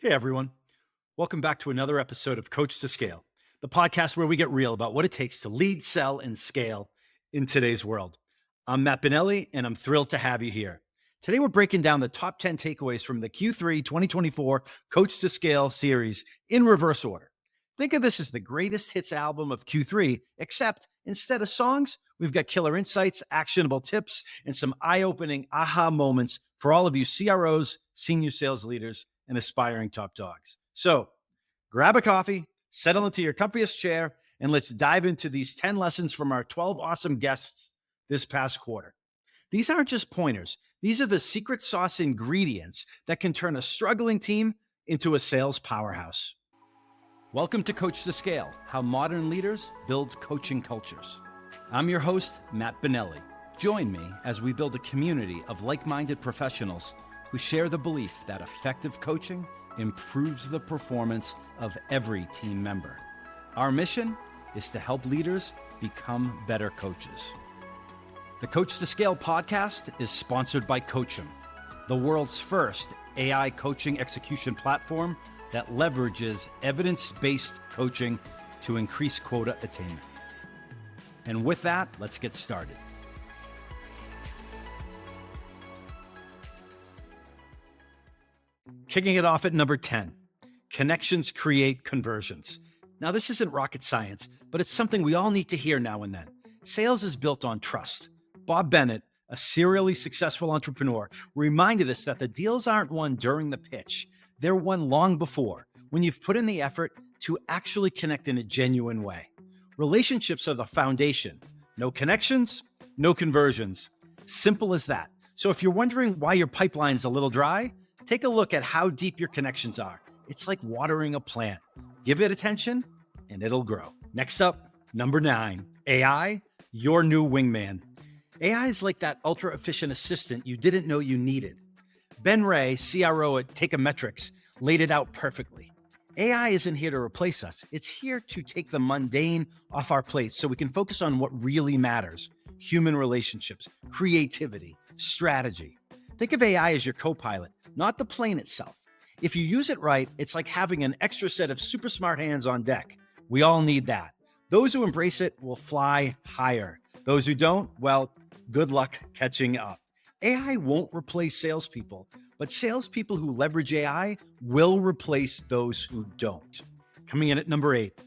Hey, everyone. Welcome back to another episode of Coach2Scale, the podcast where we get real about what it takes to lead, sell, and scale in today's world. I'm Matt Benelli, and I'm thrilled to have you here. Today, we're breaking down the top 10 takeaways from the Q3 2024 Coach2Scale series in reverse order. Think of this as the greatest hits album of Q3, except instead of songs, we've got killer insights, actionable tips, and some eye-opening aha moments for all of you CROs, senior sales leaders, and aspiring top dogs. So grab a coffee, settle into your comfiest chair, and let's dive into these 10 lessons from our 12 awesome guests this past quarter. These aren't just pointers. These are the secret sauce ingredients that can turn a struggling team into a sales powerhouse. Welcome to Coach2Scale, how modern leaders build coaching cultures. I'm your host, Matt Benelli. Join me as we build a community of like-minded professionals who share the belief that effective coaching improves the performance of every team member. Our mission is to help leaders become better coaches. The Coach2Scale podcast is sponsored by CoachEm, the world's first AI coaching execution platform that leverages evidence-based coaching to increase quota attainment. And with that, let's get started. Kicking it off at number 10, connections create conversions. Now, this isn't rocket science, but it's something we all need to hear now and then. Sales is built on trust. Bob Bennett, a serially successful entrepreneur, reminded us that the deals aren't won during the pitch. They're won long before, when you've put in the effort to actually connect in a genuine way. Relationships are the foundation. No connections, no conversions. Simple as that. So if you're wondering why your pipeline is a little dry, take a look at how deep your connections are. It's like watering a plant. Give it attention and it'll grow. Next up, number 9, AI, your new wingman. AI is like that ultra efficient assistant you didn't know you needed. Ben Ray, CRO at Takeometrics, laid it out perfectly. AI isn't here to replace us. It's here to take the mundane off our plates so we can focus on what really matters: human relationships, creativity, strategy. Think of AI as your co-pilot, not the plane itself. If you use it right, it's like having an extra set of super smart hands on deck. We all need that. Those who embrace it will fly higher. Those who don't, well, good luck catching up. AI won't replace salespeople, but salespeople who leverage AI will replace those who don't. Coming in at number 8,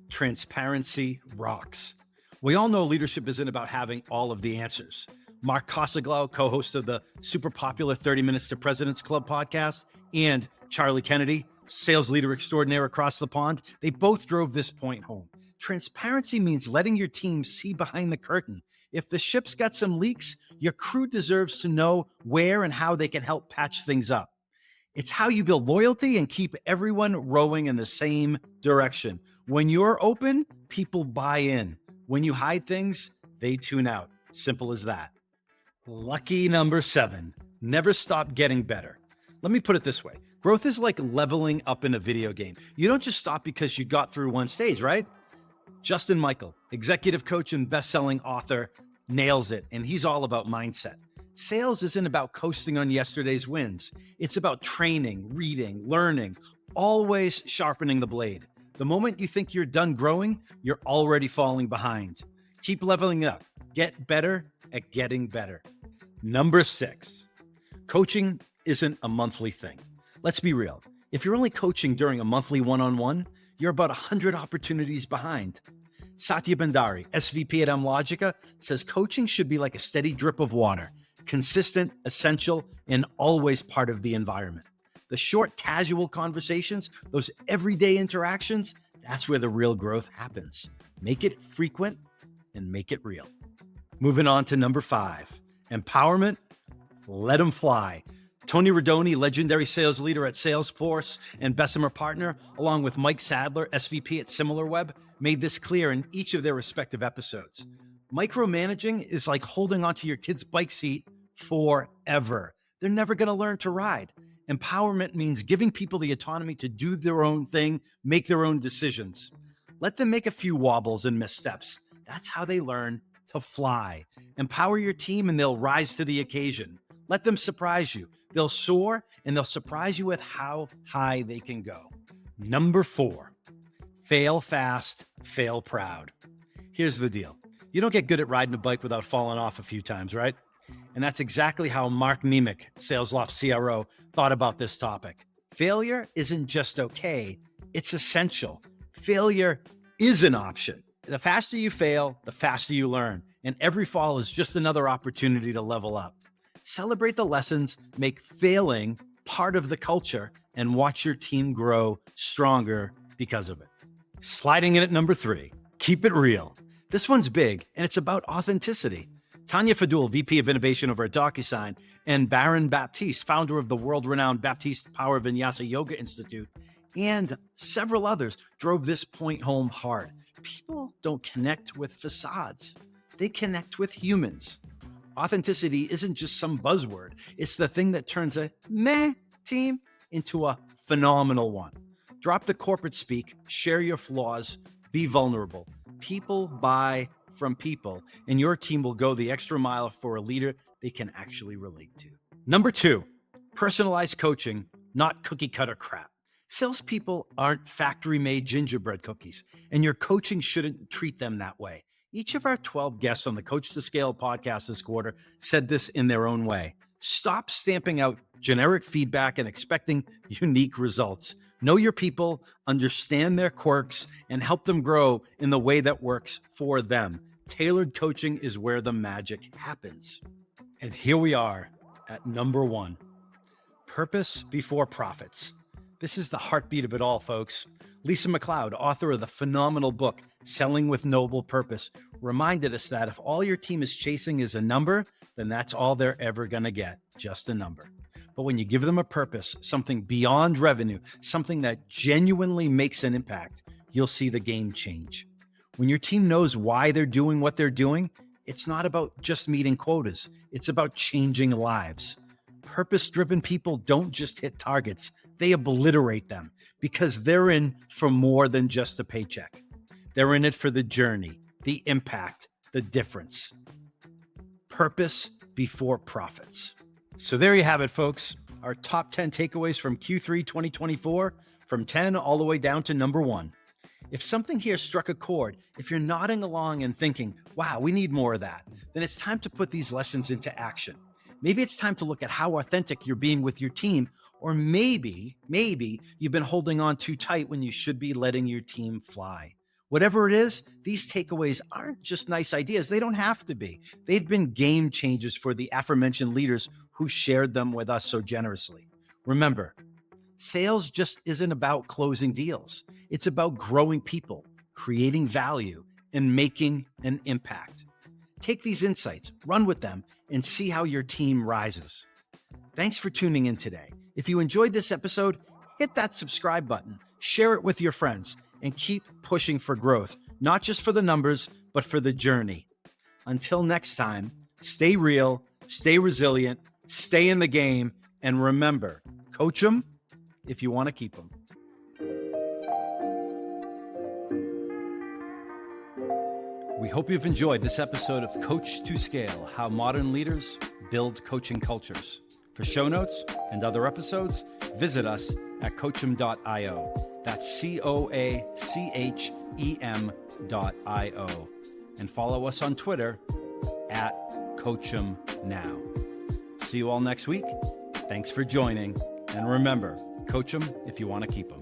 transparency rocks. We all know leadership isn't about having all of the answers. Mark Cosaglau, co-host of the super popular 30 Minutes to President's Club podcast, and Charlie Kennedy, sales leader extraordinaire across the pond, they both drove this point home. Transparency means letting your team see behind the curtain. If the ship's got some leaks, your crew deserves to know where and how they can help patch things up. It's how you build loyalty and keep everyone rowing in the same direction. When you're open, people buy in. When you hide things, they tune out. Simple as that. Lucky number 7, never stop getting better. Let me put it this way. Growth is like leveling up in a video game. You don't just stop because you got through one stage, right? Justin Michael, executive coach and best-selling author, nails it, and he's all about mindset. Sales isn't about coasting on yesterday's wins. It's about training, reading, learning, always sharpening the blade. The moment you think you're done growing, you're already falling behind. Keep leveling up. Get better at getting better. Number 6, coaching isn't a monthly thing. Let's be real. If you're only coaching during a monthly one-on-one, you're about 100 opportunities behind. Satya Bhandari, SVP at Logica, says coaching should be like a steady drip of water, consistent, essential, and always part of the environment. The short, casual conversations, those everyday interactions, that's where the real growth happens. Make it frequent and make it real. Moving on to number 5, empowerment, let them fly. Tony Rodoni, legendary sales leader at Salesforce and Bessemer partner, along with Mike Sadler, SVP at SimilarWeb, made this clear in each of their respective episodes. Micromanaging is like holding onto your kid's bike seat forever. They're never going to learn to ride. Empowerment means giving people the autonomy to do their own thing, make their own decisions. Let them make a few wobbles and missteps. That's how they learn to fly. Empower your team and they'll rise to the occasion. Let them surprise you. They'll soar and they'll surprise you with how high they can go. Number 4, fail fast, fail proud. Here's the deal. You don't get good at riding a bike without falling off a few times, right? And that's exactly how Mark Nemec, SalesLoft CRO, thought about this topic. Failure isn't just okay, it's essential. Failure is an option. The faster you fail, the faster you learn. And every fall is just another opportunity to level up. Celebrate the lessons, make failing part of the culture, and watch your team grow stronger because of it. Sliding in at number 3, keep it real. This one's big, and it's about authenticity. Tanya Fadul, VP of Innovation over at DocuSign, and Baron Baptiste, founder of the world-renowned Baptiste Power Vinyasa Yoga Institute, and several others drove this point home hard. People don't connect with facades. They connect with humans. Authenticity isn't just some buzzword. It's the thing that turns a meh team into a phenomenal one. Drop the corporate speak, share your flaws, be vulnerable. People buy from people, and your team will go the extra mile for a leader they can actually relate to. Number 2, personalized coaching, not cookie cutter crap. Salespeople aren't factory-made gingerbread cookies, and your coaching shouldn't treat them that way. Each of our 12 guests on the Coach2Scale podcast this quarter said this in their own way. Stop stamping out generic feedback and expecting unique results. Know your people, understand their quirks, and help them grow in the way that works for them. Tailored coaching is where the magic happens. And here we are at number 1, purpose before profits. This is the heartbeat of it all, folks. Lisa McLeod, author of the phenomenal book, Selling with Noble Purpose, reminded us that if all your team is chasing is a number, then that's all they're ever going to get, just a number. But when you give them a purpose, something beyond revenue, something that genuinely makes an impact, you'll see the game change. When your team knows why they're doing what they're doing, it's not about just meeting quotas. It's about changing lives. Purpose-driven people don't just hit targets. They obliterate them because they're in for more than just a paycheck. They're in it for the journey, the impact, the difference. Purpose before profits. So there you have it, folks. Our top 10 takeaways from Q3 2024, from 10 all the way down to number 1. If something here struck a chord, if you're nodding along and thinking, wow, we need more of that, then it's time to put these lessons into action. Maybe it's time to look at how authentic you're being with your team, or maybe you've been holding on too tight when you should be letting your team fly. Whatever it is, these takeaways aren't just nice ideas. They don't have to be. They've been game changers for the aforementioned leaders who shared them with us so generously. Remember, sales just isn't about closing deals. It's about growing people, creating value, and making an impact. Take these insights, run with them, and see how your team rises. Thanks for tuning in today. If you enjoyed this episode, hit that subscribe button, share it with your friends, and keep pushing for growth, not just for the numbers, but for the journey. Until next time, stay real, stay resilient, stay in the game, and remember, coach them if you want to keep them. We hope you've enjoyed this episode of Coach2Scale, How Modern Leaders Build Coaching Cultures. For show notes and other episodes, visit us at CoachEm.io. That's CoachEm.io. And follow us on Twitter at CoachEmNow. See you all next week. Thanks for joining. And remember, coach them if you want to keep them.